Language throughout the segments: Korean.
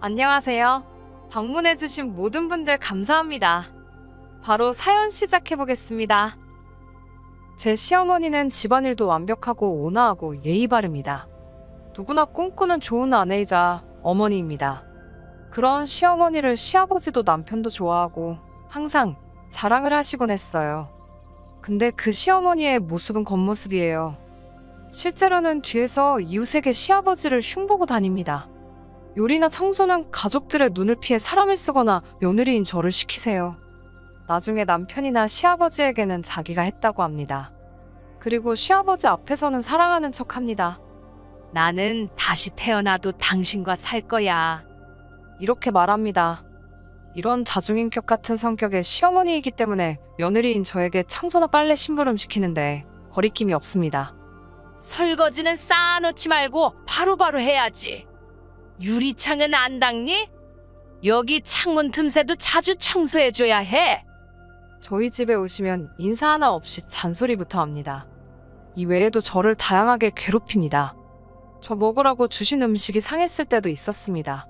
안녕하세요. 방문해주신 모든 분들 감사합니다. 바로 사연 시작해보겠습니다. 제 시어머니는 집안일도 완벽하고 온화하고 예의 바릅니다. 누구나 꿈꾸는 좋은 아내이자 어머니입니다. 그런 시어머니를 시아버지도 남편도 좋아하고 항상 자랑을 하시곤 했어요. 근데 그 시어머니의 모습은 겉모습이에요. 실제로는 뒤에서 이웃에게 시아버지를 흉보고 다닙니다. 요리나 청소는 가족들의 눈을 피해 사람을 쓰거나 며느리인 저를 시키세요. 나중에 남편이나 시아버지에게는 자기가 했다고 합니다. 그리고 시아버지 앞에서는 사랑하는 척합니다. 나는 다시 태어나도 당신과 살 거야. 이렇게 말합니다. 이런 다중인격 같은 성격의 시어머니이기 때문에 며느리인 저에게 청소나 빨래 심부름 시키는데 거리낌이 없습니다. 설거지는 쌓아놓지 말고 바로바로 해야지. 유리창은 안 닦니? 여기 창문 틈새도 자주 청소해줘야 해. 저희 집에 오시면 인사 하나 없이 잔소리부터 합니다. 이 외에도 저를 다양하게 괴롭힙니다. 저 먹으라고 주신 음식이 상했을 때도 있었습니다.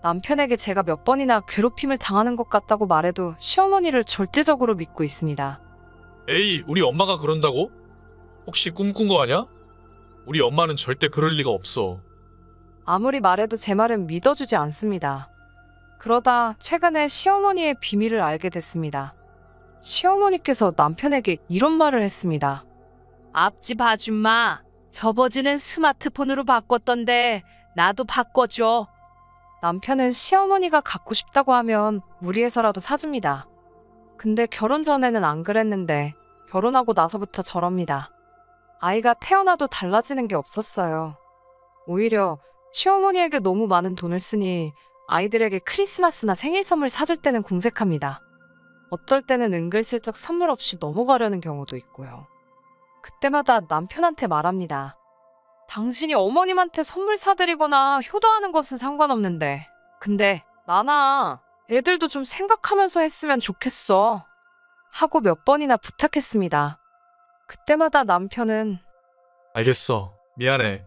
남편에게 제가 몇 번이나 괴롭힘을 당하는 것 같다고 말해도 시어머니를 절대적으로 믿고 있습니다. 에이, 우리 엄마가 그런다고? 혹시 꿈꾼 거 아냐? 우리 엄마는 절대 그럴 리가 없어. 아무리 말해도 제 말은 믿어주지 않습니다. 그러다 최근에 시어머니의 비밀을 알게 됐습니다. 시어머니께서 남편에게 이런 말을 했습니다. 앞집 아줌마, 접어지는 스마트폰으로 바꿨던데 나도 바꿔줘. 남편은 시어머니가 갖고 싶다고 하면 무리해서라도 사줍니다. 근데 결혼 전에는 안 그랬는데 결혼하고 나서부터 저럽니다. 아이가 태어나도 달라지는 게 없었어요. 오히려 시어머니에게 너무 많은 돈을 쓰니 아이들에게 크리스마스나 생일 선물 사줄 때는 궁색합니다. 어떨 때는 은근슬쩍 선물 없이 넘어가려는 경우도 있고요. 그때마다 남편한테 말합니다. 당신이 어머님한테 선물 사드리거나 효도하는 것은 상관없는데 근데 나나 애들도 좀 생각하면서 했으면 좋겠어. 하고 몇 번이나 부탁했습니다. 그때마다 남편은 알겠어. 미안해.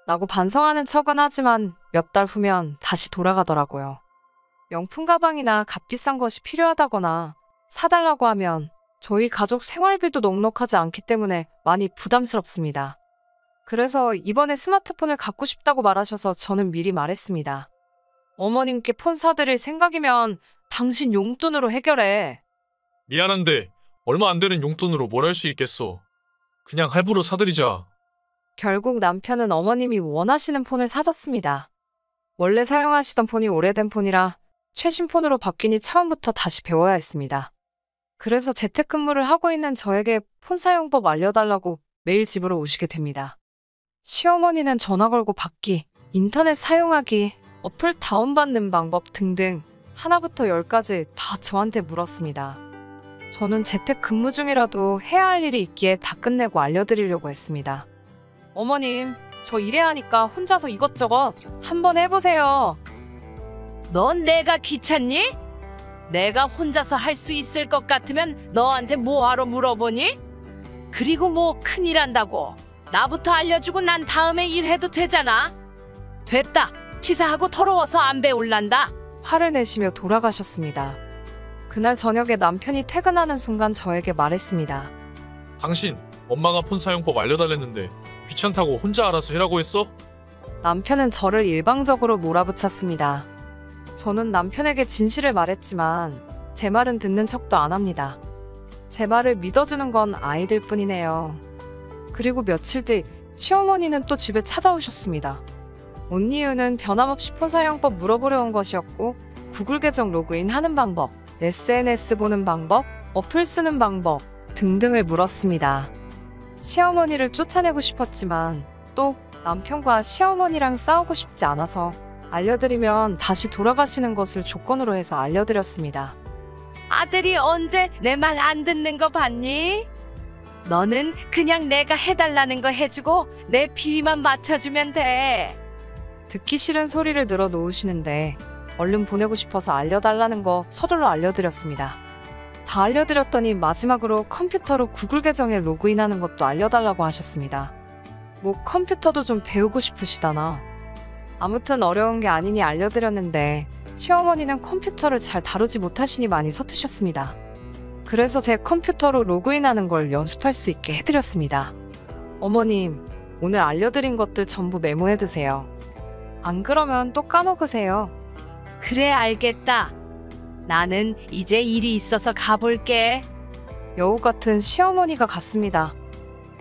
라고 반성하는 척은 하지만 몇 달 후면 다시 돌아가더라고요. 명품 가방이나 값비싼 것이 필요하다거나 사달라고 하면 저희 가족 생활비도 넉넉하지 않기 때문에 많이 부담스럽습니다. 그래서 이번에 스마트폰을 갖고 싶다고 말하셔서 저는 미리 말했습니다. 어머님께 폰 사드릴 생각이면 당신 용돈으로 해결해. 미안한데 얼마 안 되는 용돈으로 뭘 할 수 있겠어. 그냥 할부로 사드리자. 결국 남편은 어머님이 원하시는 폰을 사줬습니다. 원래 사용하시던 폰이 오래된 폰이라 최신 폰으로 바뀌니 처음부터 다시 배워야 했습니다. 그래서 재택근무를 하고 있는 저에게 폰 사용법 알려달라고 매일 집으로 오시게 됩니다. 시어머니는 전화 걸고 받기, 인터넷 사용하기, 어플 다운받는 방법 등등 하나부터 10까지 다 저한테 물었습니다. 저는 재택근무 중이라도 해야 할 일이 있기에 다 끝내고 알려드리려고 했습니다. 어머님, 저 일해야 하니까 혼자서 이것저것 한번 해보세요. 넌 내가 귀찮니? 내가 혼자서 할 수 있을 것 같으면 너한테 뭐하러 물어보니? 그리고 뭐 큰일 한다고 나부터 알려주고 난 다음에 일해도 되잖아. 됐다. 치사하고 더러워서 안 배울란다. 화를 내시며 돌아가셨습니다. 그날 저녁에 남편이 퇴근하는 순간 저에게 말했습니다. 당신, 엄마가 폰 사용법 알려달랬는데 귀찮다고 혼자 알아서 해라고 했어? 남편은 저를 일방적으로 몰아붙였습니다. 저는 남편에게 진실을 말했지만 제 말은 듣는 척도 안 합니다. 제 말을 믿어주는 건 아이들 뿐이네요. 그리고 며칠 뒤 시어머니는 또 집에 찾아오셨습니다. 온 이유는 변함없이 폰 사용법 물어보려 온 것이었고 구글 계정 로그인 하는 방법, SNS 보는 방법, 어플 쓰는 방법 등등을 물었습니다. 시어머니를 쫓아내고 싶었지만 또 남편과 시어머니랑 싸우고 싶지 않아서 알려드리면 다시 돌아가시는 것을 조건으로 해서 알려드렸습니다. 아들이 언제 내 말 안 듣는 거 봤니? 너는 그냥 내가 해달라는 거 해주고 내 비위만 맞춰주면 돼. 듣기 싫은 소리를 늘어 놓으시는데 얼른 보내고 싶어서 알려달라는 거 서둘러 알려드렸습니다. 다 알려드렸더니 마지막으로 컴퓨터로 구글 계정에 로그인하는 것도 알려달라고 하셨습니다. 뭐 컴퓨터도 좀 배우고 싶으시다나. 아무튼 어려운 게 아니니 알려드렸는데 시어머니는 컴퓨터를 잘 다루지 못하시니 많이 서투셨습니다. 그래서 제 컴퓨터로 로그인하는 걸 연습할 수 있게 해드렸습니다. 어머님, 오늘 알려드린 것들 전부 메모해두세요. 안 그러면 또 까먹으세요. 그래, 알겠다. 나는 이제 일이 있어서 가볼게. 여우 같은 시어머니가 같습니다.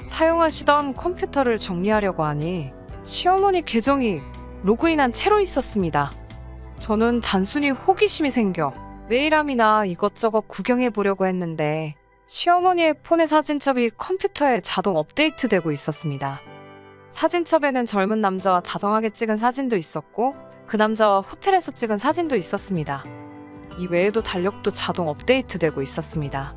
사용하시던 컴퓨터를 정리하려고 하니 시어머니 계정이 로그인한 채로 있었습니다. 저는 단순히 호기심이 생겨 메일함이나 이것저것 구경해 보려고 했는데 시어머니의 폰의 사진첩이 컴퓨터에 자동 업데이트되고 있었습니다. 사진첩에는 젊은 남자와 다정하게 찍은 사진도 있었고 그 남자와 호텔에서 찍은 사진도 있었습니다. 이 외에도 달력도 자동 업데이트되고 있었습니다.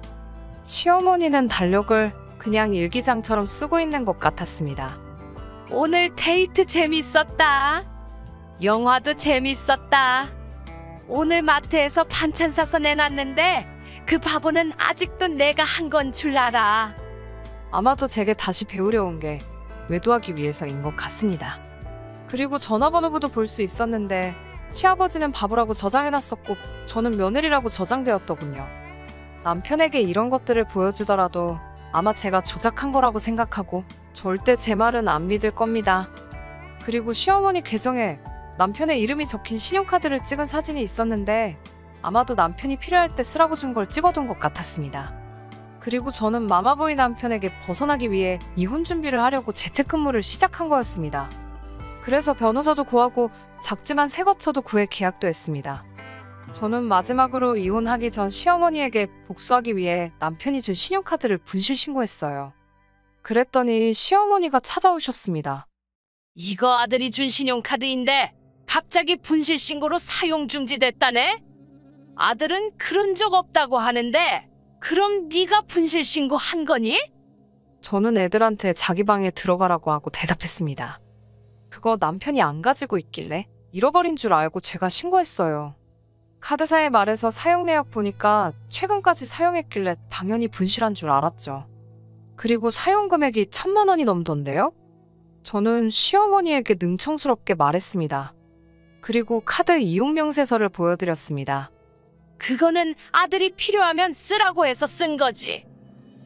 시어머니는 달력을 그냥 일기장처럼 쓰고 있는 것 같았습니다. 오늘 데이트 재밌었다. 영화도 재밌었다. 오늘 마트에서 반찬 사서 내놨는데 그 바보는 아직도 내가 한 건 줄 알아. 아마도 제게 다시 배우려 온 게 외도하기 위해서인 것 같습니다. 그리고 전화번호부도 볼 수 있었는데 시아버지는 바보라고 저장해놨었고 저는 며느리라고 저장되었더군요. 남편에게 이런 것들을 보여주더라도 아마 제가 조작한 거라고 생각하고 절대 제 말은 안 믿을 겁니다. 그리고 시어머니 계정에 남편의 이름이 적힌 신용카드를 찍은 사진이 있었는데 아마도 남편이 필요할 때 쓰라고 준 걸 찍어둔 것 같았습니다. 그리고 저는 마마보이 남편에게 벗어나기 위해 이혼 준비를 하려고 재택근무를 시작한 거였습니다. 그래서 변호사도 구하고 작지만 새 거처도 구해 계약도 했습니다. 저는 마지막으로 이혼하기 전 시어머니에게 복수하기 위해 남편이 준 신용카드를 분실 신고했어요. 그랬더니 시어머니가 찾아오셨습니다. 이거 아들이 준 신용카드인데 갑자기 분실 신고로 사용 중지됐다네? 아들은 그런 적 없다고 하는데 그럼 네가 분실 신고한 거니? 저는 애들한테 자기 방에 들어가라고 하고 대답했습니다. 그거 남편이 안 가지고 있길래 잃어버린 줄 알고 제가 신고했어요. 카드사의 말에서 사용 내역 보니까 최근까지 사용했길래 당연히 분실한 줄 알았죠. 그리고 사용 금액이 1,000만 원이 넘던데요? 저는 시어머니에게 능청스럽게 말했습니다. 그리고 카드 이용 명세서를 보여드렸습니다. 그거는 아들이 필요하면 쓰라고 해서 쓴 거지.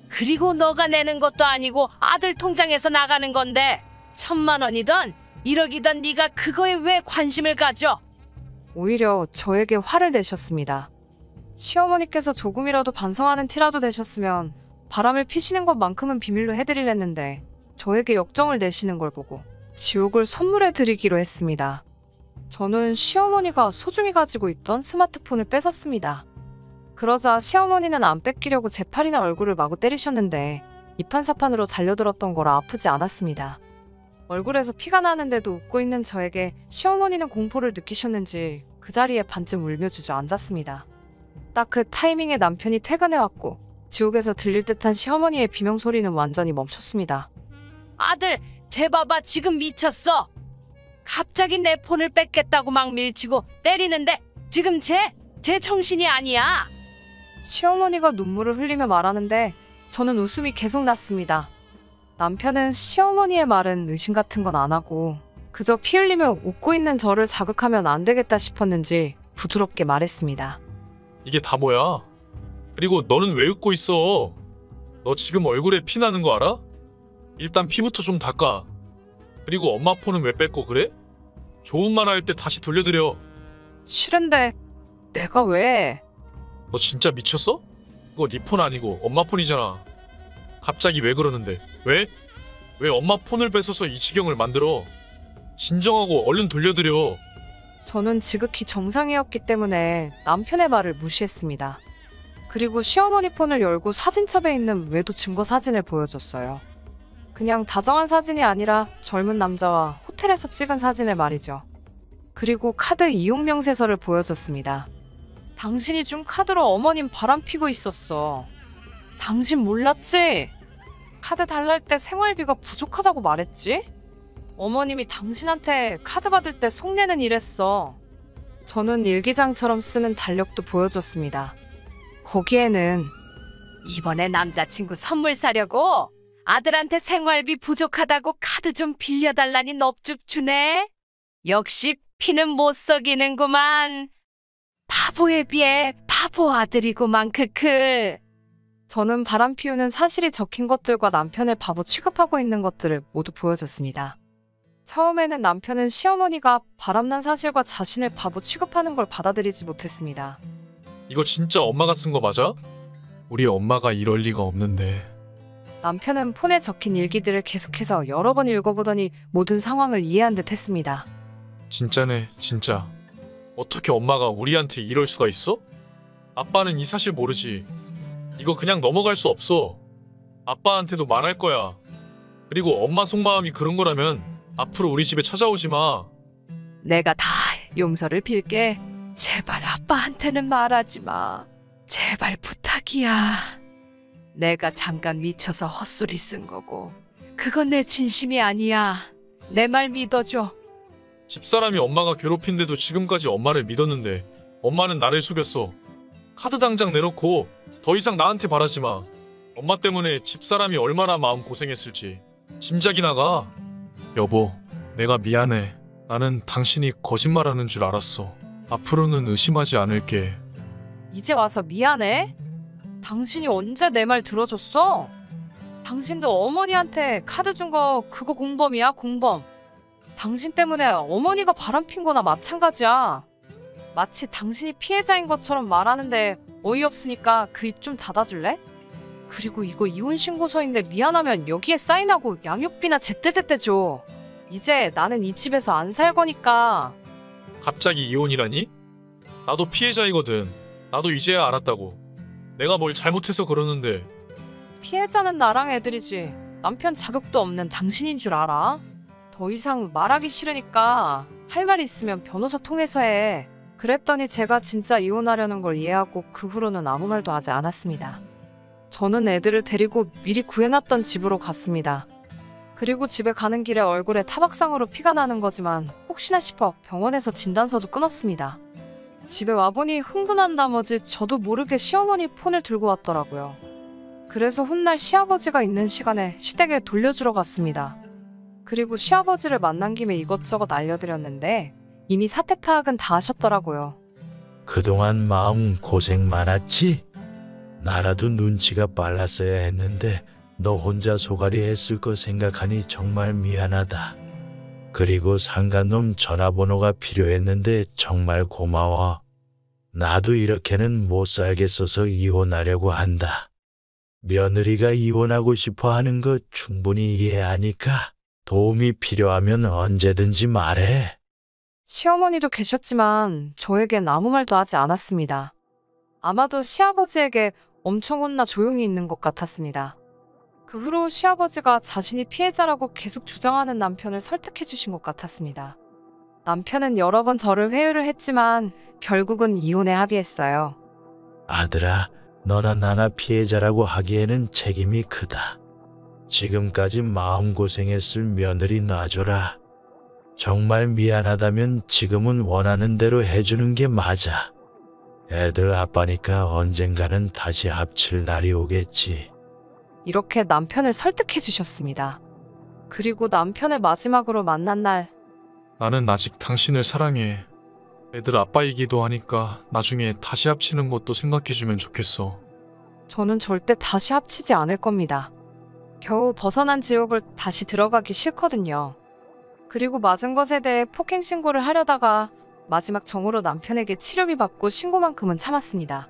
그리고 너가 내는 것도 아니고 아들 통장에서 나가는 건데 1,000만 원이던 1억이던 네가 그거에 왜 관심을 가져? 오히려 저에게 화를 내셨습니다. 시어머니께서 조금이라도 반성하는 티라도 내셨으면 바람을 피시는 것만큼은 비밀로 해드리랬는데 저에게 역정을 내시는 걸 보고 지옥을 선물해 드리기로 했습니다. 저는 시어머니가 소중히 가지고 있던 스마트폰을 뺏었습니다. 그러자 시어머니는 안 뺏기려고 제 팔이나 얼굴을 마구 때리셨는데 이판사판으로 달려들었던 거라 아프지 않았습니다. 얼굴에서 피가 나는데도 웃고 있는 저에게 시어머니는 공포를 느끼셨는지 그 자리에 반쯤 울며 주저앉았습니다. 딱 그 타이밍에 남편이 퇴근해왔고 지옥에서 들릴 듯한 시어머니의 비명소리는 완전히 멈췄습니다. 아들, 쟤 봐봐 지금 미쳤어. 갑자기 내 폰을 뺏겠다고 막 밀치고 때리는데 지금 쟤 정신이 아니야. 시어머니가 눈물을 흘리며 말하는데 저는 웃음이 계속 났습니다. 남편은 시어머니의 말은 의심 같은 건 안 하고 그저 피 흘리며 웃고 있는 저를 자극하면 안 되겠다 싶었는지 부드럽게 말했습니다. 이게 다 뭐야? 그리고 너는 왜 웃고 있어? 너 지금 얼굴에 피 나는 거 알아? 일단 피부터 좀 닦아. 그리고 엄마 폰은 왜 뺏고 그래? 좋은 말 할 때 다시 돌려드려. 싫은데 내가 왜? 너 진짜 미쳤어? 그거 네 폰 아니고 엄마 폰이잖아. 갑자기 왜 그러는데? 왜? 왜 엄마 폰을 뺏어서 이 지경을 만들어? 진정하고 얼른 돌려드려. 저는 지극히 정상이었기 때문에 남편의 말을 무시했습니다. 그리고 시어머니 폰을 열고 사진첩에 있는 외도 증거 사진을 보여줬어요. 그냥 다정한 사진이 아니라 젊은 남자와 호텔에서 찍은 사진을 말이죠. 그리고 카드 이용 명세서를 보여줬습니다. 당신이 준 카드로 어머님 바람피고 있었어. 당신 몰랐지? 카드 달랄 때 생활비가 부족하다고 말했지? 어머님이 당신한테 카드 받을 때 속내는 이랬어. 저는 일기장처럼 쓰는 달력도 보여줬습니다. 거기에는 이번에 남자친구 선물 사려고 아들한테 생활비 부족하다고 카드 좀 빌려달라니 넙죽 주네. 역시 피는 못 속이는구만. 바보에 비해 바보 아들이구만. 크크. 저는 바람 피우는 사실이 적힌 것들과 남편을 바보 취급하고 있는 것들을 모두 보여줬습니다. 처음에는 남편은 시어머니가 바람난 사실과 자신을 바보 취급하는 걸 받아들이지 못했습니다. 이거 진짜 엄마가 쓴 거 맞아? 우리 엄마가 이럴 리가 없는데. 남편은 폰에 적힌 일기들을 계속해서 여러 번 읽어보더니 모든 상황을 이해한 듯 했습니다. 진짜네, 진짜. 어떻게 엄마가 우리한테 이럴 수가 있어? 아빠는 이 사실 모르지. 이거 그냥 넘어갈 수 없어. 아빠한테도 말할 거야. 그리고 엄마 속마음이 그런 거라면 앞으로 우리 집에 찾아오지 마. 내가 다 용서를 빌게. 제발 아빠한테는 말하지 마. 제발 부탁이야. 내가 잠깐 미쳐서 헛소리 쓴 거고 그건 내 진심이 아니야. 내 말 믿어줘. 집사람이 엄마가 괴롭힌데도 지금까지 엄마를 믿었는데 엄마는 나를 속였어. 카드 당장 내놓고 더 이상 나한테 바라지 마. 엄마 때문에 집사람이 얼마나 마음 고생했을지 짐작이 나가. 여보, 내가 미안해. 나는 당신이 거짓말하는 줄 알았어. 앞으로는 의심하지 않을게. 이제 와서 미안해? 당신이 언제 내 말 들어줬어? 당신도 어머니한테 카드 준 거 그거 공범이야, 공범. 당신 때문에 어머니가 바람핀 거나 마찬가지야. 마치 당신이 피해자인 것처럼 말하는데 어이없으니까 그 입 좀 닫아줄래? 그리고 이거 이혼 신고서인데 미안하면 여기에 사인하고 양육비나 제때제때 줘. 이제 나는 이 집에서 안 살 거니까. 갑자기 이혼이라니? 나도 피해자이거든. 나도 이제야 알았다고. 내가 뭘 잘못해서 그러는데. 피해자는 나랑 애들이지. 남편 자격도 없는 당신인 줄 알아? 더 이상 말하기 싫으니까 할 말 있으면 변호사 통해서 해. 그랬더니 제가 진짜 이혼하려는 걸 이해하고 그 후로는 아무 말도 하지 않았습니다. 저는 애들을 데리고 미리 구해놨던 집으로 갔습니다. 그리고 집에 가는 길에 얼굴에 타박상으로 피가 나는 거지만 혹시나 싶어 병원에서 진단서도 끊었습니다. 집에 와보니 흥분한 나머지 저도 모르게 시어머니 폰을 들고 왔더라고요. 그래서 훗날 시아버지가 있는 시간에 시댁에 돌려주러 갔습니다. 그리고 시아버지를 만난 김에 이것저것 알려드렸는데 이미 사태 파악은 다 하셨더라고요. 그동안 마음 고생 많았지? 나라도 눈치가 빨랐어야 했는데 너 혼자 소갈이 했을 거 생각하니 정말 미안하다. 그리고 상간놈 전화번호가 필요했는데 정말 고마워. 나도 이렇게는 못 살겠어서 이혼하려고 한다. 며느리가 이혼하고 싶어 하는 거 충분히 이해하니까 도움이 필요하면 언제든지 말해. 시어머니도 계셨지만 저에겐 아무 말도 하지 않았습니다. 아마도 시아버지에게 엄청 혼나 조용히 있는 것 같았습니다. 그 후로 시아버지가 자신이 피해자라고 계속 주장하는 남편을 설득해 주신 것 같았습니다. 남편은 여러 번 저를 회유를 했지만 결국은 이혼에 합의했어요. 아들아, 너나 나나 피해자라고 하기에는 책임이 크다. 지금까지 마음고생했을 며느리 놔줘라. 정말 미안하다면 지금은 원하는 대로 해주는 게 맞아. 애들 아빠니까 언젠가는 다시 합칠 날이 오겠지. 이렇게 남편을 설득해 주셨습니다. 그리고 남편을 마지막으로 만난 날 나는 아직 당신을 사랑해. 애들 아빠이기도 하니까 나중에 다시 합치는 것도 생각해주면 좋겠어. 저는 절대 다시 합치지 않을 겁니다. 겨우 벗어난 지옥을 다시 들어가기 싫거든요. 그리고 맞은 것에 대해 폭행 신고를 하려다가 마지막 정으로 남편에게 치료비 받고 신고만큼은 참았습니다.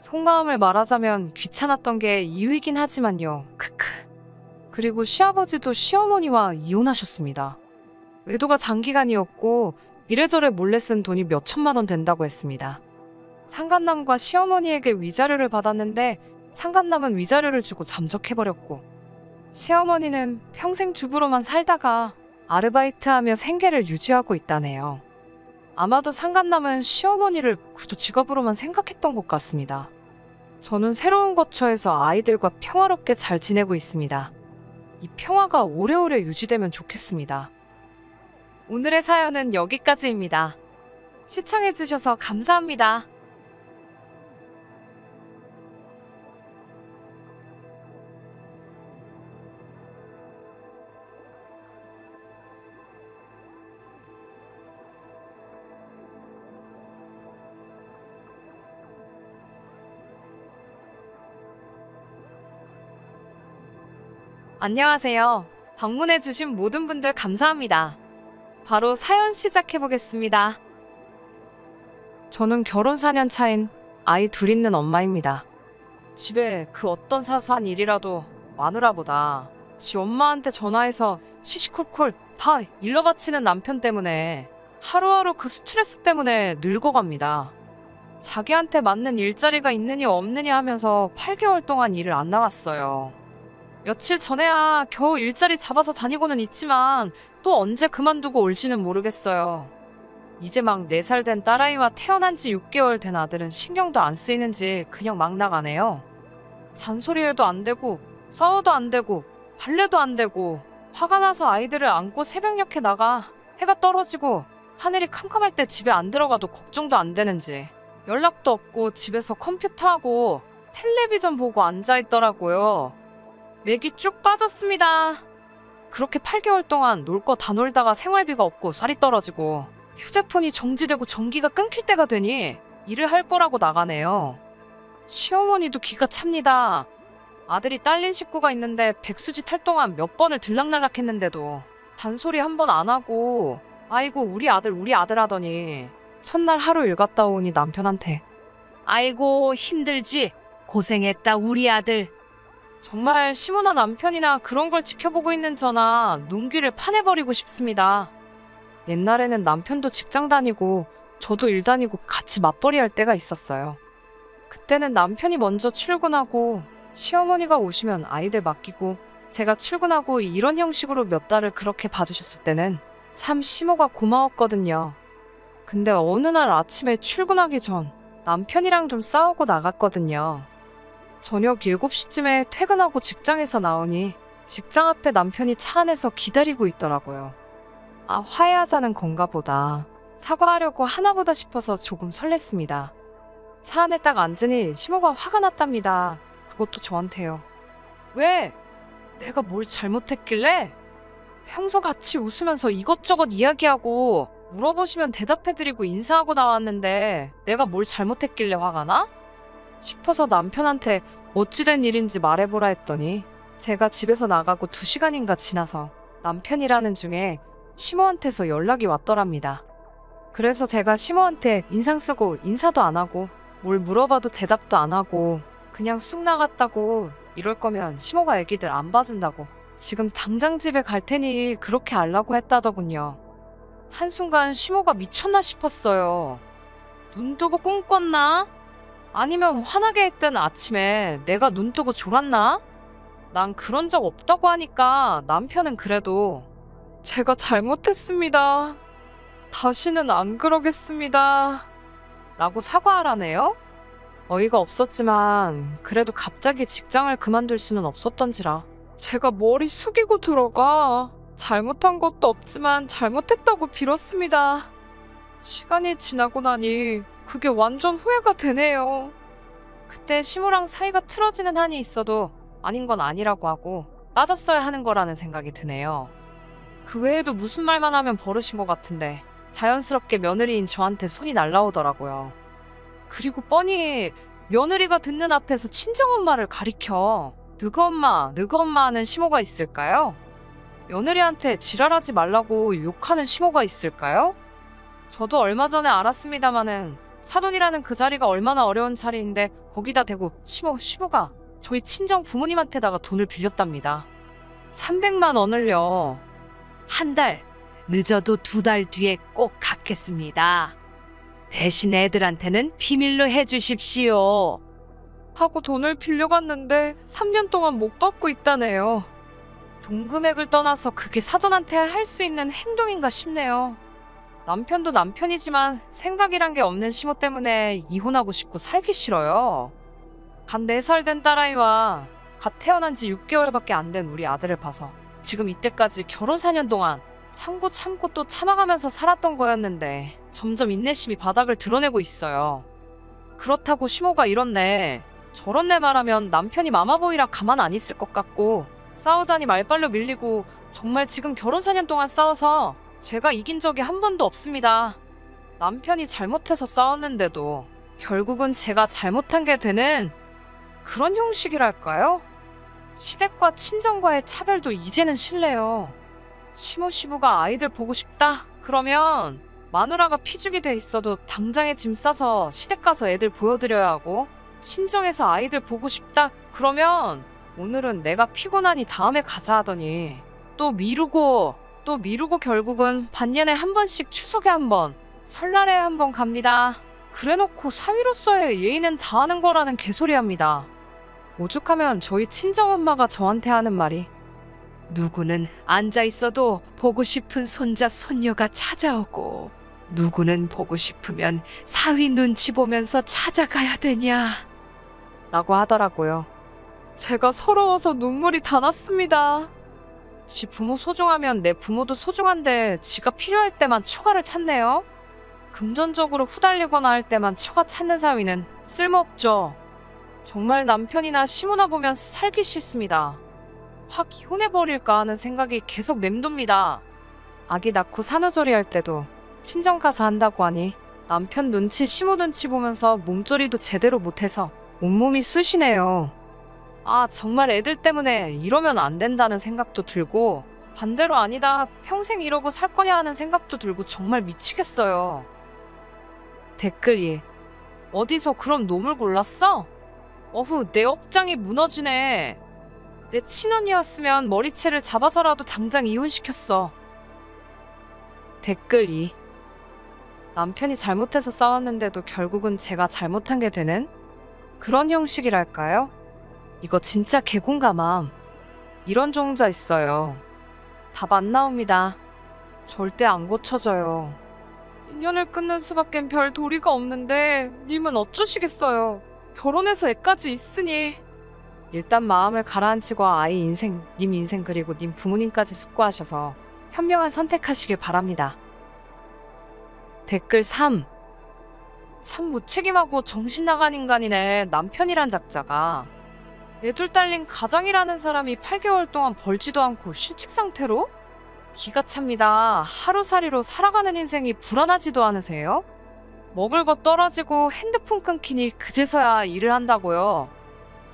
속마음을 말하자면 귀찮았던 게 이유이긴 하지만요. 크크. 그리고 시아버지도 시어머니와 이혼하셨습니다. 외도가 장기간이었고 이래저래 몰래 쓴 돈이 몇 천만 원 된다고 했습니다. 상간남과 시어머니에게 위자료를 받았는데 상간남은 위자료를 주고 잠적해버렸고 시어머니는 평생 주부로만 살다가 아르바이트하며 생계를 유지하고 있다네요. 아마도 상간남은 시어머니를 그저 직업으로만 생각했던 것 같습니다. 저는 새로운 거처에서 아이들과 평화롭게 잘 지내고 있습니다. 이 평화가 오래오래 유지되면 좋겠습니다. 오늘의 사연은 여기까지입니다. 시청해주셔서 감사합니다. 안녕하세요. 방문해주신 모든 분들 감사합니다. 바로 사연 시작해보겠습니다. 저는 결혼 4년 차인 아이 둘 있는 엄마입니다. 집에 그 어떤 사소한 일이라도 마누라보다 지 엄마한테 전화해서 시시콜콜 다 일러 바치는 남편 때문에 하루하루 그 스트레스 때문에 늙어갑니다. 자기한테 맞는 일자리가 있느니 없느니 하면서 8개월 동안 일을 안 나갔어요. 며칠 전에야 겨우 일자리 잡아서 다니고는 있지만 또 언제 그만두고 올지는 모르겠어요. 이제 막 4살 된 딸아이와 태어난 지 6개월 된 아들은 신경도 안 쓰이는지 그냥 막 나가네요. 잔소리해도 안 되고 싸워도 안 되고 발레도 안 되고 화가 나서 아이들을 안고 새벽녘에 나가 해가 떨어지고 하늘이 캄캄할 때 집에 안 들어가도 걱정도 안 되는지 연락도 없고 집에서 컴퓨터하고 텔레비전 보고 앉아있더라고요. 맥이 쭉 빠졌습니다. 그렇게 8개월 동안 놀 거 다 놀다가 생활비가 없고 쌀이 떨어지고 휴대폰이 정지되고 전기가 끊길 때가 되니 일을 할 거라고 나가네요. 시어머니도 기가 찹니다. 아들이 딸린 식구가 있는데 백수짓 할 동안 몇 번을 들락날락 했는데도 단소리 한 번 안 하고 아이고 우리 아들 하더니 첫날 하루 일 갔다 오니 남편한테 아이고 힘들지? 고생했다 우리 아들. 정말 시무나 남편이나 그런 걸 지켜보고 있는 저나 눈길을 파내버리고 싶습니다. 옛날에는 남편도 직장 다니고 저도 일 다니고 같이 맞벌이 할 때가 있었어요. 그때는 남편이 먼저 출근하고 시어머니가 오시면 아이들 맡기고 제가 출근하고 이런 형식으로 몇 달을 그렇게 봐주셨을 때는 참 시모가 고마웠거든요. 근데 어느 날 아침에 출근하기 전 남편이랑 좀 싸우고 나갔거든요. 저녁 7시쯤에 퇴근하고 직장에서 나오니 직장 앞에 남편이 차 안에서 기다리고 있더라고요. 아, 화해하자는 건가 보다. 사과하려고 하나보다 싶어서 조금 설렜습니다. 차 안에 딱 앉으니 시모가 화가 났답니다. 그것도 저한테요. 왜? 내가 뭘 잘못했길래? 평소 같이 웃으면서 이것저것 이야기하고 물어보시면 대답해드리고 인사하고 나왔는데 내가 뭘 잘못했길래 화가 나? 싶어서 남편한테 어찌된 일인지 말해보라 했더니 제가 집에서 나가고 2시간인가 지나서 남편이라는 중에 시모한테서 연락이 왔더랍니다. 그래서 제가 시모한테 인상 쓰고 인사도 안 하고 뭘 물어봐도 대답도 안 하고 그냥 쑥 나갔다고 이럴 거면 시모가 애기들 안 봐준다고 지금 당장 집에 갈 테니 그렇게 알라고 했다더군요. 한순간 시모가 미쳤나 싶었어요. 눈 뜨고 꿈 꿨나? 아니면 화나게 했던 아침에 내가 눈 뜨고 졸았나? 난 그런 적 없다고 하니까 남편은 그래도 제가 잘못했습니다. 다시는 안 그러겠습니다. 라고 사과하라네요? 어이가 없었지만 그래도 갑자기 직장을 그만둘 수는 없었던지라 제가 머리 숙이고 들어가 잘못한 것도 없지만 잘못했다고 빌었습니다. 시간이 지나고 나니 그게 완전 후회가 되네요. 그때 시모랑 사이가 틀어지는 한이 있어도 아닌 건 아니라고 하고 따졌어야 하는 거라는 생각이 드네요. 그 외에도 무슨 말만 하면 버릇인 것 같은데 자연스럽게 며느리인 저한테 손이 날라오더라고요. 그리고 뻔히 며느리가 듣는 앞에서 친정엄마를 가리켜 느그 엄마 하는 시모가 있을까요? 며느리한테 지랄하지 말라고 욕하는 시모가 있을까요? 저도 얼마 전에 알았습니다마는 사돈이라는 그 자리가 얼마나 어려운 자리인데 거기다 대고 시모가 저희 친정 부모님한테다가 돈을 빌렸답니다. 300만 원을요. 한 달, 늦어도 2달 뒤에 꼭 갚겠습니다. 대신 애들한테는 비밀로 해주십시오. 하고 돈을 빌려갔는데 3년 동안 못 받고 있다네요. 돈 금액을 떠나서 그게 사돈한테 할 수 있는 행동인가 싶네요. 남편도 남편이지만 생각이란 게 없는 시모 때문에 이혼하고 싶고 살기 싫어요. 간 4살 된 딸아이와 갓 태어난 지 6개월밖에 안 된 우리 아들을 봐서 지금 이때까지 결혼 4년 동안 참고 또 참아가면서 살았던 거였는데 점점 인내심이 바닥을 드러내고 있어요. 그렇다고 시모가 이렇네 저렇네 말하면 남편이 마마보이라 가만 안 있을 것 같고 싸우자니 말빨로 밀리고 정말 지금 결혼 4년 동안 싸워서 제가 이긴 적이 한 번도 없습니다. 남편이 잘못해서 싸웠는데도 결국은 제가 잘못한 게 되는 그런 형식이랄까요? 시댁과 친정과의 차별도 이제는 싫네요. 시모 시부가 아이들 보고 싶다? 그러면 마누라가 피죽이 돼 있어도 당장에 짐 싸서 시댁 가서 애들 보여드려야 하고, 친정에서 아이들 보고 싶다? 그러면 오늘은 내가 피곤하니 다음에 가자 하더니 또 미루고 결국은 반년에 한 번씩 추석에 한 번, 설날에 한 번 갑니다. 그래놓고 사위로서의 예의는 다하는 거라는 개소리합니다. 오죽하면 저희 친정엄마가 저한테 하는 말이, 누구는 앉아 있어도 보고 싶은 손자 손녀가 찾아오고 누구는 보고 싶으면 사위 눈치 보면서 찾아가야 되냐 라고 하더라고요. 제가 서러워서 눈물이 다 났습니다. 지 부모 소중하면 내 부모도 소중한데 지가 필요할 때만 처가를 찾네요. 금전적으로 후달리거나 할 때만 처가 찾는 사위는 쓸모없죠. 정말 남편이나 시모나 보면 살기 싫습니다. 확 이혼해버릴까 하는 생각이 계속 맴돕니다. 아기 낳고 산후조리 할 때도 친정 가서 한다고 하니 남편 눈치 시모 눈치 보면서 몸조리도 제대로 못해서 온몸이 쑤시네요. 아, 정말 애들 때문에 이러면 안 된다는 생각도 들고, 반대로 아니다 평생 이러고 살 거냐 하는 생각도 들고 정말 미치겠어요. 댓글 1. 어디서 그럼 놈을 골랐어? 어후, 내 업장이 무너지네. 내 친언니였으면 머리채를 잡아서라도 당장 이혼시켰어. 댓글 2. 남편이 잘못해서 싸웠는데도 결국은 제가 잘못한 게 되는 그런 형식이랄까요? 이거 진짜 개공감함. 이런 종자 있어요. 답 안 나옵니다. 절대 안 고쳐져요. 인연을 끊는 수밖엔 별 도리가 없는데 님은 어쩌시겠어요. 결혼해서 애까지 있으니. 일단 마음을 가라앉히고 아이 인생, 님 인생 그리고 님 부모님까지 숙고하셔서 현명한 선택하시길 바랍니다. 댓글 3. 참 무책임하고 정신 나간 인간이네. 남편이란 작자가. 애둘 딸린 가장이라는 사람이 8개월 동안 벌지도 않고 실직 상태로? 기가 찹니다. 하루살이로 살아가는 인생이 불안하지도 않으세요? 먹을 것 떨어지고 핸드폰 끊기니 그제서야 일을 한다고요.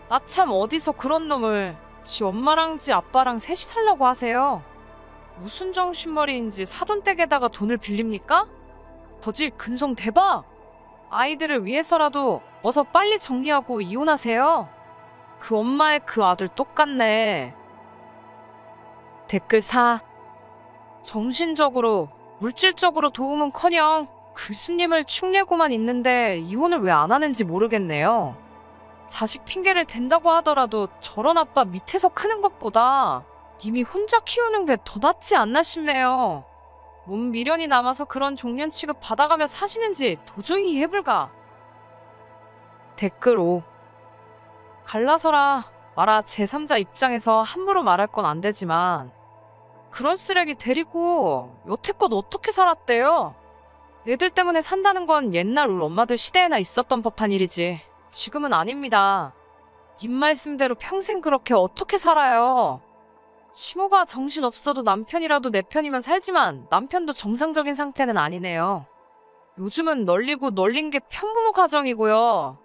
나 참 어디서 그런 놈을 지 엄마랑 지 아빠랑 셋이 살라고 하세요. 무슨 정신머리인지 사돈댁에다가 돈을 빌립니까? 거지 근성 대박! 아이들을 위해서라도 어서 빨리 정리하고 이혼하세요. 그 엄마의 그 아들 똑같네. 댓글 4. 정신적으로, 물질적으로 도움은커녕 글쓰님을 축내고만 있는데 이혼을 왜 안 하는지 모르겠네요. 자식 핑계를 댄다고 하더라도 저런 아빠 밑에서 크는 것보다 님이 혼자 키우는 게 더 낫지 않나 싶네요. 몸 미련이 남아서 그런 종년 취급 받아가며 사시는지 도저히 이해 불가. 댓글 5. 갈라서라 마라. 제3자 입장에서 함부로 말할 건 안 되지만 그런 쓰레기 데리고 여태껏 어떻게 살았대요? 애들 때문에 산다는 건 옛날 우리 엄마들 시대에나 있었던 법한 일이지 지금은 아닙니다. 님 말씀대로 평생 그렇게 어떻게 살아요? 시모가 정신없어도 남편이라도 내 편이면 살지만 남편도 정상적인 상태는 아니네요. 요즘은 널리고 널린 게 편부모 가정이고요.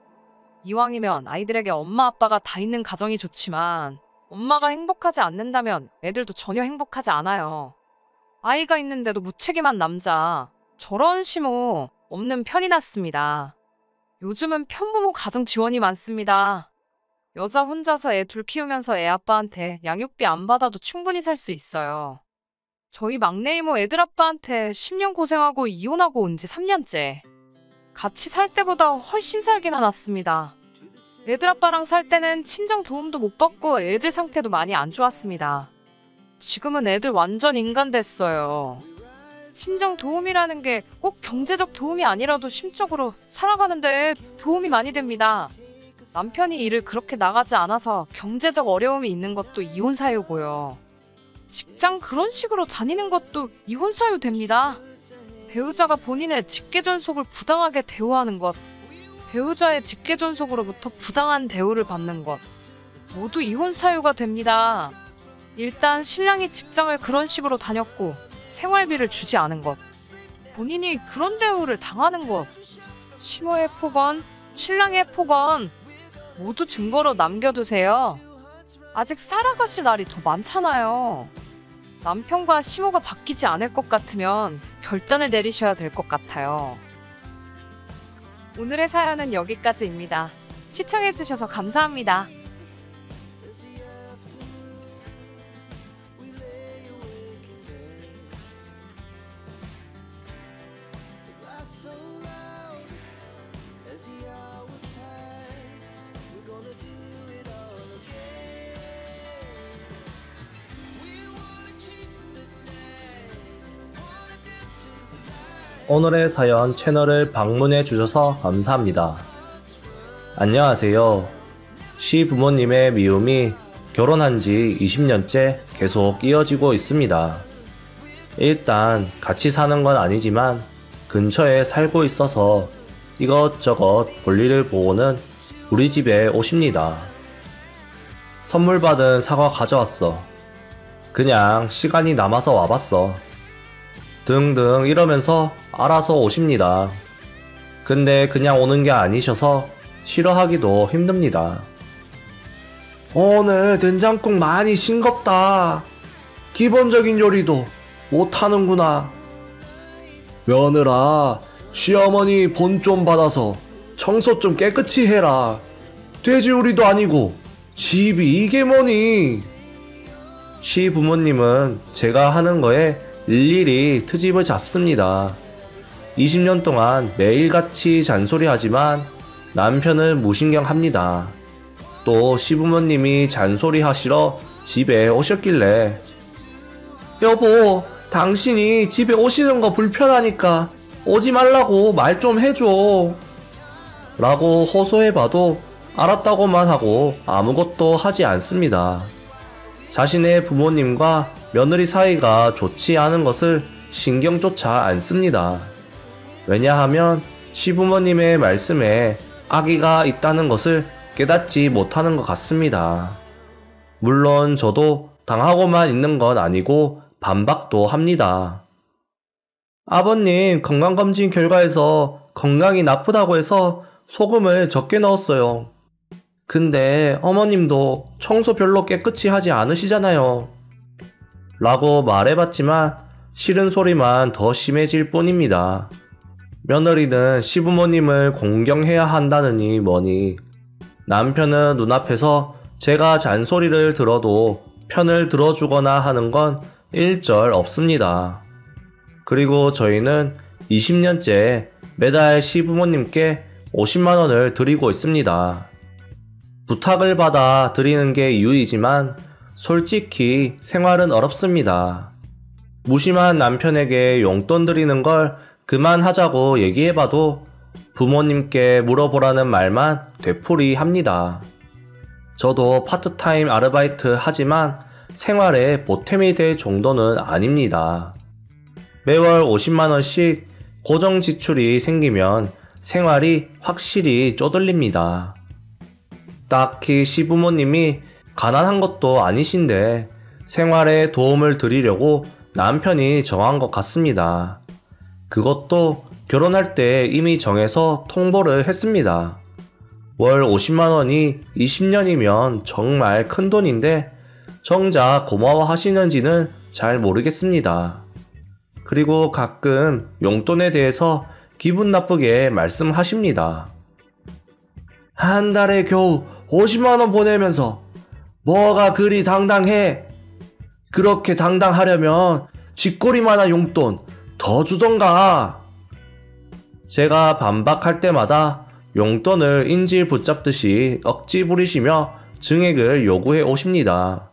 이왕이면 아이들에게 엄마 아빠가 다 있는 가정이 좋지만 엄마가 행복하지 않는다면 애들도 전혀 행복하지 않아요. 아이가 있는데도 무책임한 남자. 저런 시모 없는 편이 낫습니다. 요즘은 편부모 가정 지원이 많습니다. 여자 혼자서 애 둘 키우면서 애 아빠한테 양육비 안 받아도 충분히 살 수 있어요. 저희 막내 이모 애들 아빠한테 10년 고생하고 이혼하고 온 지 3년째. 같이 살 때보다 훨씬 살기나 낫습니다. 애들 아빠랑 살 때는 친정 도움도 못 받고 애들 상태도 많이 안 좋았습니다. 지금은 애들 완전 인간 됐어요. 친정 도움이라는 게 꼭 경제적 도움이 아니라도 심적으로 살아가는데 도움이 많이 됩니다. 남편이 일을 그렇게 나가지 않아서 경제적 어려움이 있는 것도 이혼 사유고요. 직장 그런 식으로 다니는 것도 이혼 사유 됩니다. 배우자가 본인의 직계존속을 부당하게 대우하는 것, 배우자의 직계존속으로부터 부당한 대우를 받는 것, 모두 이혼 사유가 됩니다. 일단 신랑이 직장을 그런 식으로 다녔고 생활비를 주지 않은 것, 본인이 그런 대우를 당하는 것, 시모의 폭언, 신랑의 폭언 모두 증거로 남겨두세요. 아직 살아가실 날이 더 많잖아요. 남편과 시모가 바뀌지 않을 것 같으면 결단을 내리셔야 될 것 같아요. 오늘의 사연은 여기까지입니다. 시청해주셔서 감사합니다. 오늘의 사연 채널을 방문해 주셔서 감사합니다. 안녕하세요. 시부모님의 미움이 결혼한 지 20년째 계속 이어지고 있습니다. 일단 같이 사는 건 아니지만 근처에 살고 있어서 이것저것 볼일을 보고는 우리 집에 오십니다. 선물 받은 사과 가져왔어. 그냥 시간이 남아서 와봤어. 등등 이러면서 알아서 오십니다. 근데 그냥 오는 게 아니셔서 싫어하기도 힘듭니다. 오늘 된장국 많이 싱겁다. 기본적인 요리도 못하는구나. 며느라, 시어머니 본 좀 받아서 청소 좀 깨끗이 해라. 돼지우리도 아니고 집이 이게 뭐니? 시부모님은 제가 하는 거에 일일이 트집을 잡습니다. 20년 동안 매일같이 잔소리하지만 남편은 무신경합니다. 또 시부모님이 잔소리하시러 집에 오셨길래 여보, 당신이 집에 오시는 거 불편하니까 오지 말라고 말 좀 해줘 라고 호소해봐도 알았다고만 하고 아무것도 하지 않습니다. 자신의 부모님과 며느리 사이가 좋지 않은 것을 신경조차 안 씁니다. 왜냐하면 시부모님의 말씀에 악의가 있다는 것을 깨닫지 못하는 것 같습니다. 물론 저도 당하고만 있는 건 아니고 반박도 합니다. 아버님, 건강검진 결과에서 건강이 나쁘다고 해서 소금을 적게 넣었어요. 근데 어머님도 청소 별로 깨끗이 하지 않으시잖아요. 라고 말해봤지만 싫은 소리만 더 심해질 뿐입니다. 며느리는 시부모님을 공경해야 한다느니 뭐니 남편은 눈앞에서 제가 잔소리를 들어도 편을 들어주거나 하는 건 일절 없습니다. 그리고 저희는 20년째 매달 시부모님께 50만원을 드리고 있습니다. 부탁을 받아 드리는 게 이유이지만 솔직히 생활은 어렵습니다. 무심한 남편에게 용돈 드리는 걸 그만하자고 얘기해봐도 부모님께 물어보라는 말만 되풀이합니다. 저도 파트타임 아르바이트 하지만 생활에 보탬이 될 정도는 아닙니다. 매월 50만원씩 고정 지출이 생기면 생활이 확실히 쪼들립니다. 딱히 시부모님이 가난한 것도 아니신데 생활에 도움을 드리려고 남편이 정한 것 같습니다. 그것도 결혼할 때 이미 정해서 통보를 했습니다. 월 50만원이 20년이면 정말 큰 돈인데 정작 고마워하시는지는 잘 모르겠습니다. 그리고 가끔 용돈에 대해서 기분 나쁘게 말씀하십니다. 한 달에 겨우 50만원 보내면서 뭐가 그리 당당해? 그렇게 당당하려면 쥐꼬리만한 용돈 더 주던가. 제가 반박할 때마다 용돈을 인질 붙잡듯이 억지 부리시며 증액을 요구해 오십니다.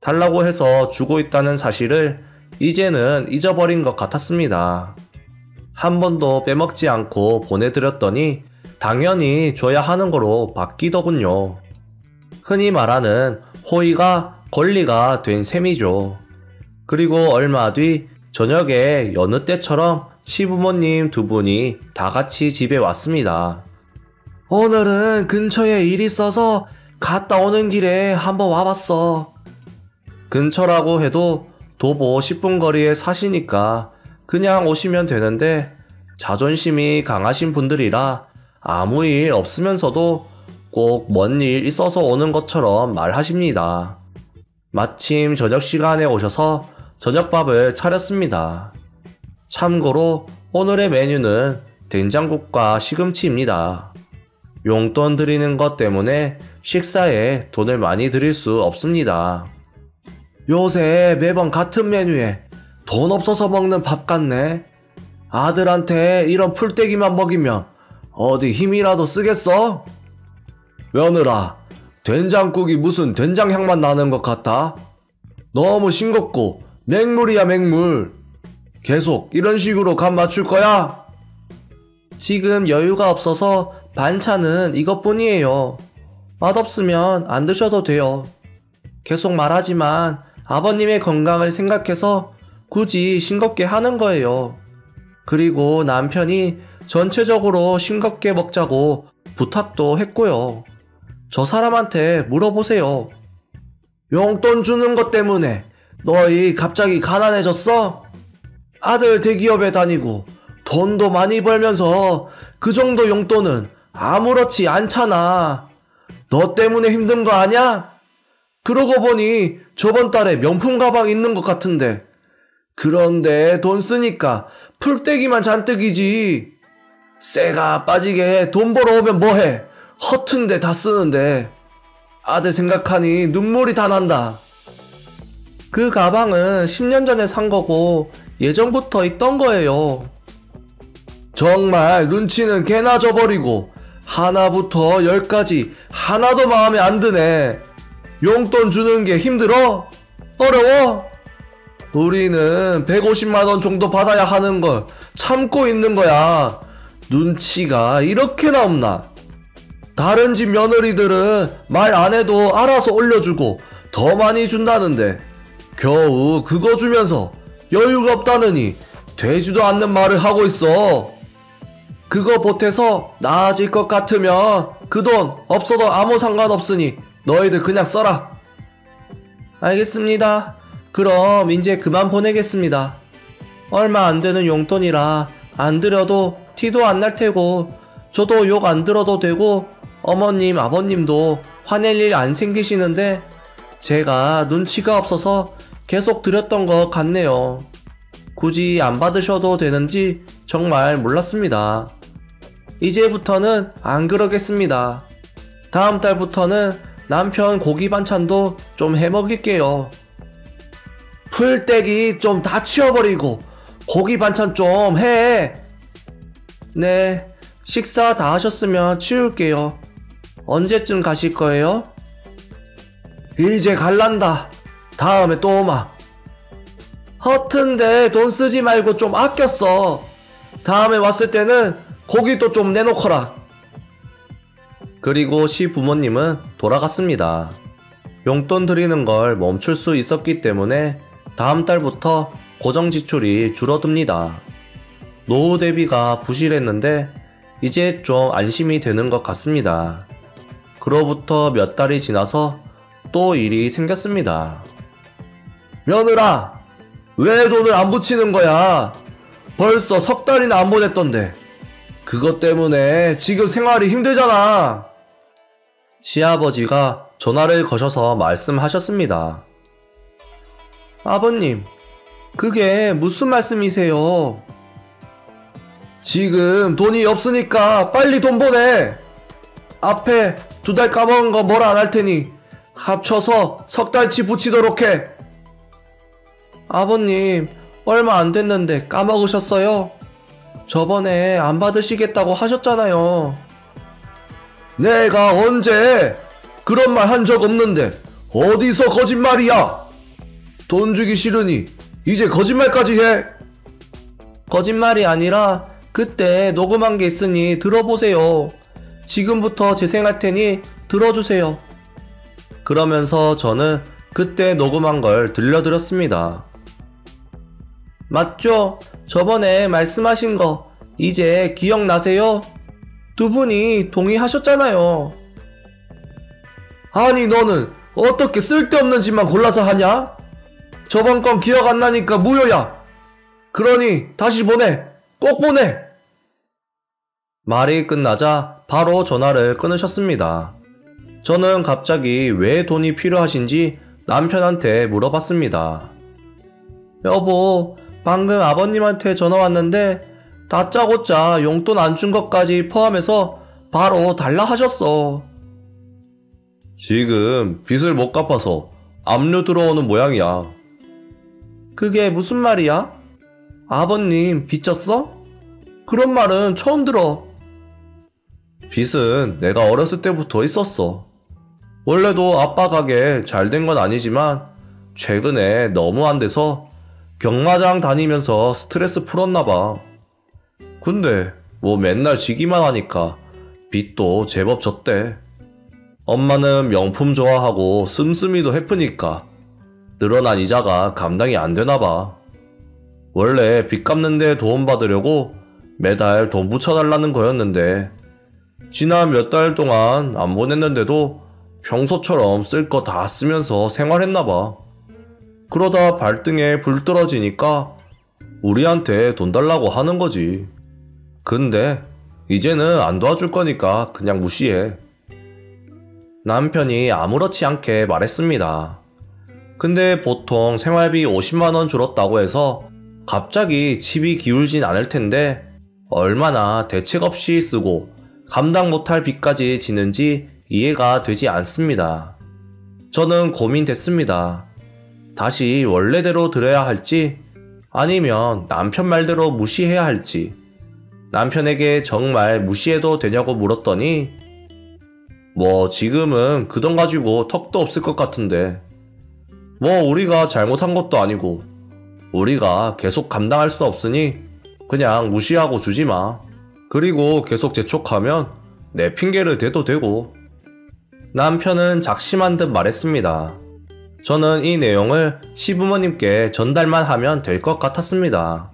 달라고 해서 주고 있다는 사실을 이제는 잊어버린 것 같았습니다. 한 번도 빼먹지 않고 보내드렸더니 당연히 줘야 하는 거로 바뀌더군요. 흔히 말하는 호의가 권리가 된 셈이죠. 그리고 얼마 뒤 저녁에 여느 때처럼 시부모님 두 분이 다 같이 집에 왔습니다. 오늘은 근처에 일 있어서 갔다 오는 길에 한번 와봤어. 근처라고 해도 도보 10분 거리에 사시니까 그냥 오시면 되는데 자존심이 강하신 분들이라 아무 일 없으면서도 꼭 뭔 일 있어서 오는 것처럼 말하십니다. 마침 저녁 시간에 오셔서 저녁밥을 차렸습니다. 참고로 오늘의 메뉴는 된장국과 시금치입니다. 용돈 드리는 것 때문에 식사에 돈을 많이 드릴 수 없습니다. 요새 매번 같은 메뉴에 돈 없어서 먹는 밥 같네. 아들한테 이런 풀떼기만 먹이면 어디 힘이라도 쓰겠어? 며느라, 된장국이 무슨 된장 향만 나는 것 같아? 너무 싱겁고 맹물이야 맹물. 계속 이런 식으로 간 맞출 거야? 지금 여유가 없어서 반찬은 이것뿐이에요. 맛없으면 안 드셔도 돼요. 계속 말하지만 아버님의 건강을 생각해서 굳이 싱겁게 하는 거예요. 그리고 남편이 전체적으로 싱겁게 먹자고 부탁도 했고요. 저 사람한테 물어보세요. 용돈 주는 것 때문에 너희 갑자기 가난해졌어? 아들 대기업에 다니고 돈도 많이 벌면서 그 정도 용돈은 아무렇지 않잖아. 너 때문에 힘든 거 아냐? 그러고 보니 저번 달에 명품 가방 있는 것 같은데. 그런데 돈 쓰니까 풀떼기만 잔뜩이지. 쇠가 빠지게 돈 벌어오면 뭐해? 허튼데 다 쓰는데. 아들 생각하니 눈물이 다 난다. 그 가방은 10년 전에 산 거고 예전부터 있던 거예요. 정말 눈치는 개나 줘버리고 하나부터 10까지 하나도 마음에 안 드네. 용돈 주는 게 힘들어? 어려워? 우리는 150만 원 정도 받아야 하는 걸 참고 있는 거야. 눈치가 이렇게나 없나? 다른 집 며느리들은 말 안 해도 알아서 올려주고 더 많이 준다는데 겨우 그거 주면서 여유가 없다느니 되지도 않는 말을 하고 있어. 그거 보태서 나아질 것 같으면 그 돈 없어도 아무 상관없으니 너희들 그냥 써라. 알겠습니다. 그럼 이제 그만 보내겠습니다. 얼마 안 되는 용돈이라 안 드려도 티도 안 날 테고 저도 욕 안 들어도 되고 어머님 아버님도 화낼 일 안 생기시는데 제가 눈치가 없어서 계속 드렸던 것 같네요. 굳이 안 받으셔도 되는지 정말 몰랐습니다. 이제부터는 안 그러겠습니다. 다음 달부터는 남편 고기 반찬도 좀 해먹일게요. 풀떼기 좀 다 치워버리고 고기 반찬 좀 해. 네, 식사 다 하셨으면 치울게요. 언제쯤 가실 거예요? 이제 갈란다. 다음에 또 오마. 허튼데 돈 쓰지 말고 좀 아껴 써. 다음에 왔을 때는 고기도 좀 내놓거라. 그리고 시부모님은 돌아갔습니다. 용돈 드리는 걸 멈출 수 있었기 때문에 다음 달부터 고정 지출이 줄어듭니다. 노후 대비가 부실했는데 이제 좀 안심이 되는 것 같습니다. 그로부터 몇 달이 지나서 또 일이 생겼습니다. 며느라, 왜 돈을 안 붙이는 거야? 벌써 석 달이나 안 보냈던데. 그것 때문에 지금 생활이 힘들잖아. 시아버지가 전화를 거셔서 말씀하셨습니다. 아버님, 그게 무슨 말씀이세요? 지금 돈이 없으니까 빨리 돈 보내. 앞에 2달 까먹은 거 뭐라 안 할 테니 합쳐서 석 달치 붙이도록 해. 아버님, 얼마 안 됐는데 까먹으셨어요? 저번에 안 받으시겠다고 하셨잖아요. 내가 언제 그런 말 한 적 없는데 어디서 거짓말이야? 돈 주기 싫으니 이제 거짓말까지 해. 거짓말이 아니라 그때 녹음한 게 있으니 들어보세요. 지금부터 재생할 테니 들어주세요. 그러면서 저는 그때 녹음한 걸 들려드렸습니다. 맞죠? 저번에 말씀하신 거 이제 기억나세요? 두 분이 동의하셨잖아요. 아니 너는 어떻게 쓸데없는 짓만 골라서 하냐? 저번 건 기억 안 나니까 무효야. 그러니 다시 보내. 꼭 보내. 말이 끝나자 바로 전화를 끊으셨습니다. 저는 갑자기 왜 돈이 필요하신지 남편한테 물어봤습니다. 여보, 방금 아버님한테 전화 왔는데 다짜고짜 용돈 안 준 것까지 포함해서 바로 달라 하셨어. 지금 빚을 못 갚아서 압류 들어오는 모양이야. 그게 무슨 말이야? 아버님 빚졌어? 그런 말은 처음 들어. 빚은 내가 어렸을 때부터 있었어. 원래도 아빠 가게 잘 된 건 아니지만 최근에 너무 안 돼서 경마장 다니면서 스트레스 풀었나 봐. 근데 뭐 맨날 지기만 하니까 빚도 제법 졌대. 엄마는 명품 좋아하고 씀씀이도 해프니까 늘어난 이자가 감당이 안 되나 봐. 원래 빚 갚는 데 도움 받으려고 매달 돈 붙여달라는 거였는데 지난 몇 달 동안 안 보냈는데도 평소처럼 쓸 거 다 쓰면서 생활했나 봐. 그러다 발등에 불 떨어지니까 우리한테 돈 달라고 하는 거지. 근데 이제는 안 도와줄 거니까 그냥 무시해. 남편이 아무렇지 않게 말했습니다. 근데 보통 생활비 50만 원 줄었다고 해서 갑자기 집이 기울진 않을 텐데 얼마나 대책 없이 쓰고 감당 못할 빚까지 지는지 이해가 되지 않습니다. 저는 고민됐습니다. 다시 원래대로 들어야 할지 아니면 남편 말대로 무시해야 할지. 남편에게 정말 무시해도 되냐고 물었더니 뭐 지금은 그 돈 가지고 턱도 없을 것 같은데 뭐 우리가 잘못한 것도 아니고 우리가 계속 감당할 수 없으니 그냥 무시하고 주지 마. 그리고 계속 재촉하면 내 핑계를 대도 되고. 남편은 작심한 듯 말했습니다. 저는 이 내용을 시부모님께 전달만 하면 될 것 같았습니다.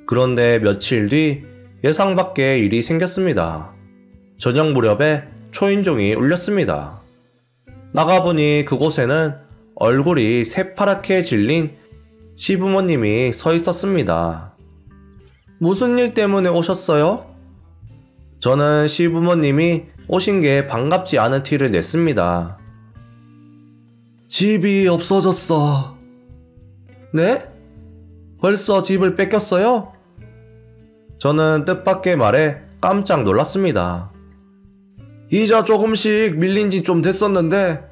그런데 며칠 뒤 예상 밖의 일이 생겼습니다. 저녁 무렵에 초인종이 울렸습니다. 나가보니 그곳에는 얼굴이 새파랗게 질린 시부모님이 서 있었습니다. 무슨 일 때문에 오셨어요? 저는 시부모님이 오신 게 반갑지 않은 티를 냈습니다. 집이 없어졌어. 네? 벌써 집을 뺏겼어요? 저는 뜻밖의 말에 깜짝 놀랐습니다. 이자 조금씩 밀린 지 좀 됐었는데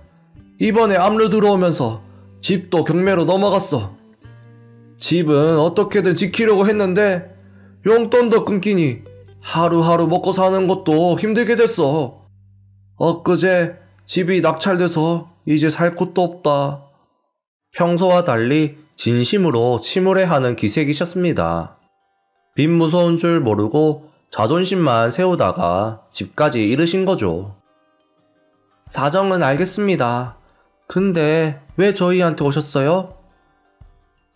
이번에 압류 들어오면서 집도 경매로 넘어갔어. 집은 어떻게든 지키려고 했는데 용돈도 끊기니 하루하루 먹고 사는 것도 힘들게 됐어. 엊그제 집이 낙찰돼서 이제 살 곳도 없다. 평소와 달리 진심으로 침울해하는 기색이셨습니다. 빚 무서운 줄 모르고 자존심만 세우다가 집까지 이르신 거죠. 사정은 알겠습니다. 근데 왜 저희한테 오셨어요?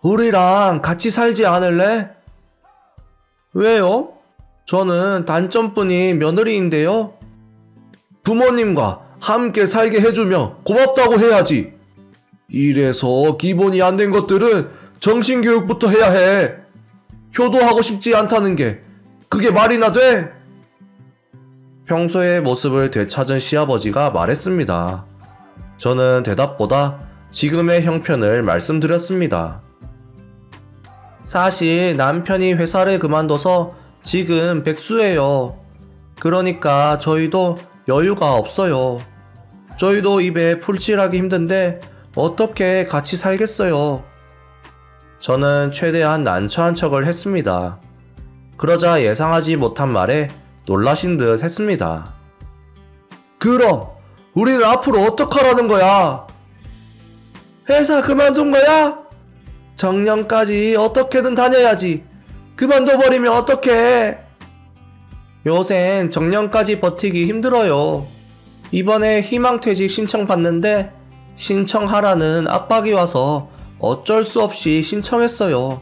우리랑 같이 살지 않을래? 왜요? 저는 단점뿐인 며느리인데요. 부모님과 함께 살게 해주며 고맙다고 해야지. 이래서 기본이 안 된 것들은 정신교육부터 해야 해. 효도하고 싶지 않다는 게 그게 말이나 돼? 평소의 모습을 되찾은 시아버지가 말했습니다. 저는 대답보다 지금의 형편을 말씀드렸습니다. 사실 남편이 회사를 그만둬서 지금 백수예요. 그러니까 저희도 여유가 없어요. 저희도 입에 풀칠하기 힘든데 어떻게 같이 살겠어요. 저는 최대한 난처한 척을 했습니다. 그러자 예상하지 못한 말에 놀라신 듯 했습니다. 그럼 우리는 앞으로 어떡하라는 거야? 회사 그만둔 거야? 정년까지 어떻게든 다녀야지. 그만둬버리면 어떡해? 요샌 정년까지 버티기 힘들어요. 이번에 희망퇴직 신청받는데 신청하라는 압박이 와서 어쩔 수 없이 신청했어요.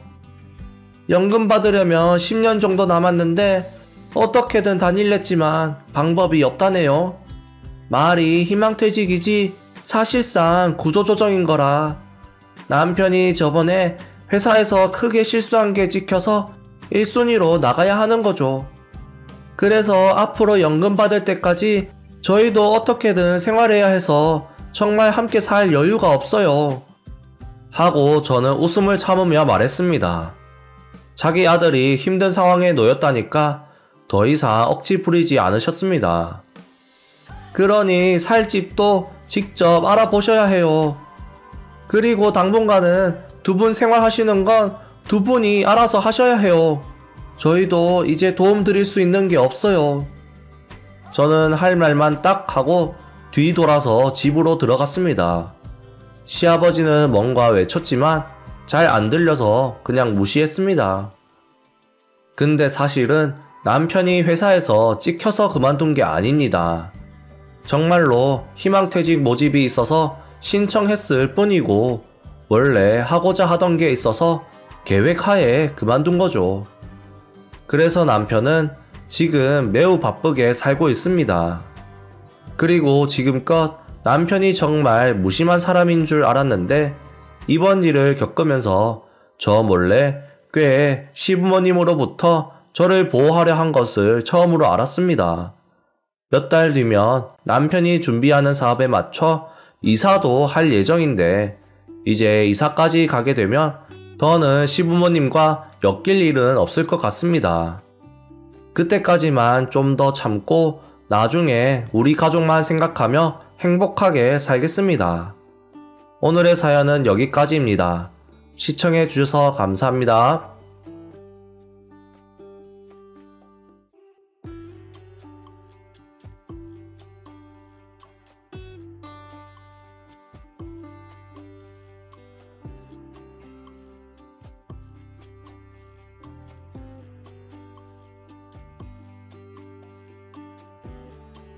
연금 받으려면 10년 정도 남았는데 어떻게든 다닐랬지만 방법이 없다네요. 말이 희망퇴직이지 사실상 구조조정인 거라. 남편이 저번에 회사에서 크게 실수한 게 찍혀서 1순위로 나가야 하는 거죠. 그래서 앞으로 연금 받을 때까지 저희도 어떻게든 생활해야 해서 정말 함께 살 여유가 없어요. 하고 저는 웃음을 참으며 말했습니다. 자기 아들이 힘든 상황에 놓였다니까 더 이상 억지 부리지 않으셨습니다. 그러니 살 집도 직접 알아보셔야 해요. 그리고 당분간은 두 분 생활하시는 건 두 분이 알아서 하셔야 해요. 저희도 이제 도움 드릴 수 있는 게 없어요. 저는 할 말만 딱 하고 뒤돌아서 집으로 들어갔습니다. 시아버지는 뭔가 외쳤지만 잘 안 들려서 그냥 무시했습니다. 근데 사실은 남편이 회사에서 찍혀서 그만둔 게 아닙니다. 정말로 희망퇴직 모집이 있어서 신청했을 뿐이고 원래 하고자 하던 게 있어서 계획하에 그만둔 거죠. 그래서 남편은 지금 매우 바쁘게 살고 있습니다. 그리고 지금껏 남편이 정말 무심한 사람인 줄 알았는데 이번 일을 겪으면서 저 몰래 꽤 시부모님으로부터 저를 보호하려 한 것을 처음으로 알았습니다. 몇 달 뒤면 남편이 준비하는 사업에 맞춰 이사도 할 예정인데 이제 이사까지 가게 되면 더는 시부모님과 엮일 일은 없을 것 같습니다. 그때까지만 좀 더 참고 나중에 우리 가족만 생각하며 행복하게 살겠습니다. 오늘의 사연은 여기까지입니다. 시청해 주셔서 감사합니다.